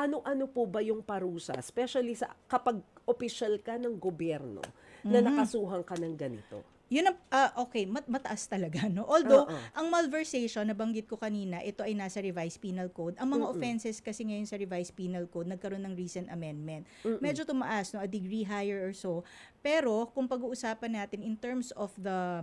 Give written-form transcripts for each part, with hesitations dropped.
ano-ano po ba yung parusa, especially kapag opisyal ka ng gobyerno na nakasuhan ka ng ganito? Yun ang, okay, mataas talaga, no? Although, Oo. ang malversation, nabanggit ko kanina, ito ay nasa Revised Penal Code. Ang mga offenses kasi ngayon sa Revised Penal Code, nagkaroon ng recent amendment. Medyo tumaas, no? A degree higher or so. Pero, kung pag-uusapan natin in terms of the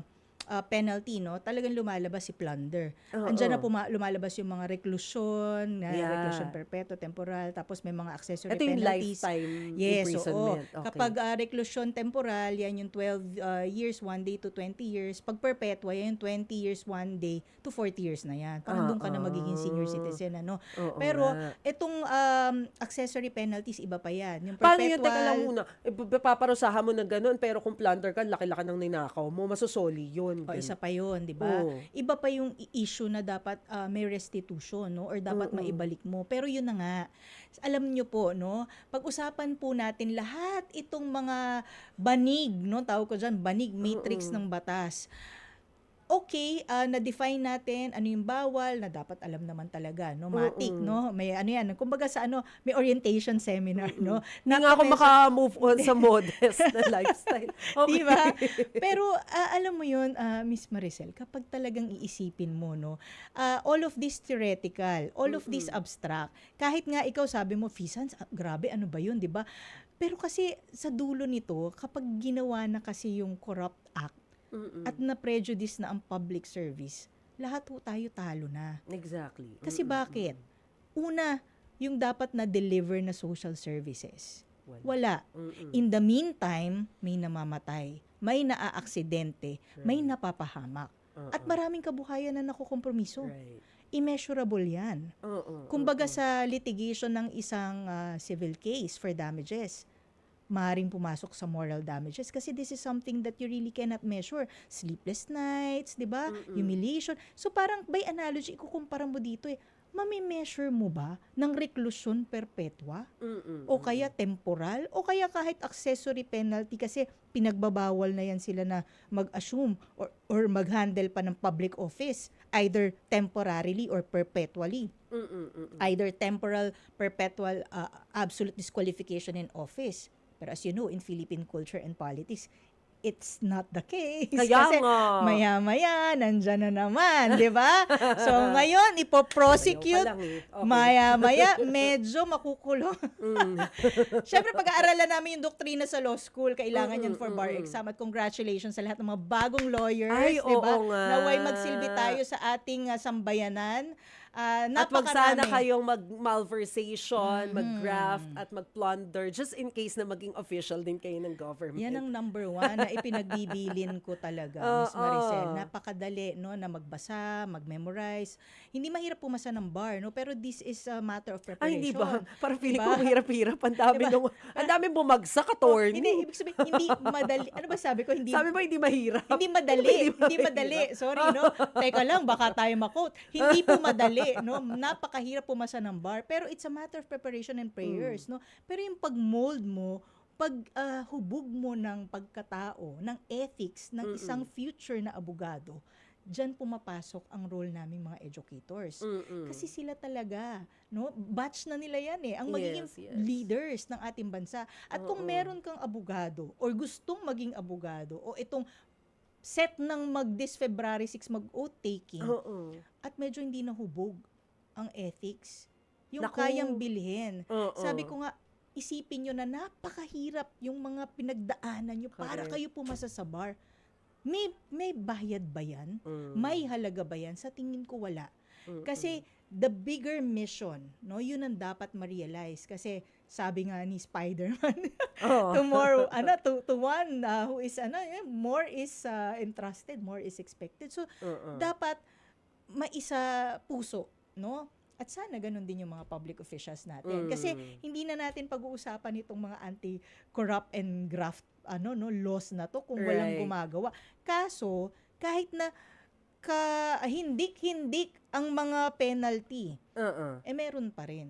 penalty, no? Talagang lumalabas si plunder. Oo. Andiyan na lumalabas yung mga reclusion, Yeah. reclusion perpetuo, temporal, tapos may mga accessory Ito yung penalties. lifetime Yes, oo. imprisonment. Okay. Kapag reclusion temporal, yan yung 12 years, 1 day to 20 years. Pag perpetua, yan yung 20 years, 1 day to 40 years na yan. Parang doon ka na magiging senior citizen, ano? Oo Pero, nga. itong accessory penalties, iba pa yan. Yung Paano yun? Teka perpetual, lang muna. Paparusahan mo na ganun, pero kung plunder ka, laki-laki ng ninakaw mo, masusoli yun. o isa pa yun, di ba? Oo. Iba pa yung issue na dapat may restitution, no? Or dapat maibalik mo. Pero yun na nga, alam nyo po, no? Pag-usapan po natin lahat itong mga banig, no? Tawag ko dyan, banig matrix ng batas. Okay, na-define natin ano yung bawal, na dapat alam naman talaga, no? Matik, no? May ano yan, kumbaga sa ano, may orientation seminar, no? Hindi nga ako maka-move on sa modest na lifestyle. Okay. Di ba? Pero alam mo yun, Miss Maricel, kapag talagang iisipin mo, no, all of this theoretical, all of this abstract, kahit nga ikaw sabi mo, Fisans, grabe, ano ba yun, di ba? Pero kasi sa dulo nito, kapag ginawa na kasi yung corrupt act, at na-prejudice na ang public service, lahat po tayo talo na. Exactly. Kasi bakit? Una, yung dapat na-deliver na social services. Wala. In the meantime, may namamatay, may naaaksidente, may napapahamak. At maraming kabuhayan na nakukompromiso. Right. Immeasurable yan. Kumbaga sa litigation ng isang civil case for damages, maaaring pumasok sa moral damages kasi this is something that you really cannot measure. Sleepless nights, di ba? Humiliation. So parang by analogy, ikukumpara mo dito mami-measure mo ba ng reclusion perpetua? O kaya temporal? O kaya kahit accessory penalty kasi pinagbabawal na yan sila na mag-assume or mag-handle pa ng public office either temporarily or perpetually. Either temporal, perpetual, absolute disqualification in office. Pero as you know, in Philippine culture and politics, it's not the case. Kaya kasi nga. maya-maya, nandyan na naman, di ba? So ngayon, ipoprosecute, Ayaw pa lang Okay. maya-maya, medyo makukulong. Siyempre, pag-aaralan namin yung doktrina sa law school, kailangan yan for bar exam. At congratulations sa lahat ng mga bagong lawyers, Ay, di ba? oo nga. Naway magsilbi tayo sa ating sambayanan. At wag sana Napakarami. kayong mag-malversation, mag-graft, at mag-plunder just in case na maging official din kayo ng government. Yan ang number one na ipinagbibilin ko talaga, Miss Maricel. Napakadali, no, na magbasa, mag-memorize. Hindi mahirap pumasa ng bar, no, pero this is a matter of preparation. Ay, hindi ba? Parang feeling Diba? ko hirap-hirap. Ang dami Diba? ang dami bumagsak, attorney. Hindi, ibig sabihin, hindi madali. Ano ba sabi ko? Hindi, Sabi mo hindi mahirap. hindi madali. Hindi madali. Sorry, no? Teka lang, baka tayo ma-quote. Hindi po madali, no? Napakahirap pumasa ng bar. Pero it's a matter of preparation and prayers, no? Pero yung pag-mold mo, hubog mo ng pagkatao, ng ethics, ng isang future na abogado, diyan pumapasok ang role naming mga educators. Kasi sila talaga, no? Batch na nila yan ang magiging Yes. leaders ng ating bansa. At kung meron kang abogado or gustong maging abogado o itong set ng this February 6 mag-oath taking at medyo hindi nahubog ang ethics, yung Naku. kayang bilhin. Oo. Sabi ko nga, isipin nyo na napakahirap yung mga pinagdaanan nyo para Correct. kayo pumasa sa bar. May bayad ba yan? May halaga ba yan? Sa tingin ko wala. Kasi the bigger mission, no, yun ang dapat ma-realize. Kasi sabi nga ni Spider-Man, to one who is, more is entrusted, more is expected. So, dapat maisa puso, no? At sana ganun din yung mga public officials natin. Kasi hindi na natin pag-uusapan itong mga anti-corrupt and graft laws na to kung walang Right. gumagawa. Kaso, kahit na hindik-hindik ang mga penalty, meron pa rin.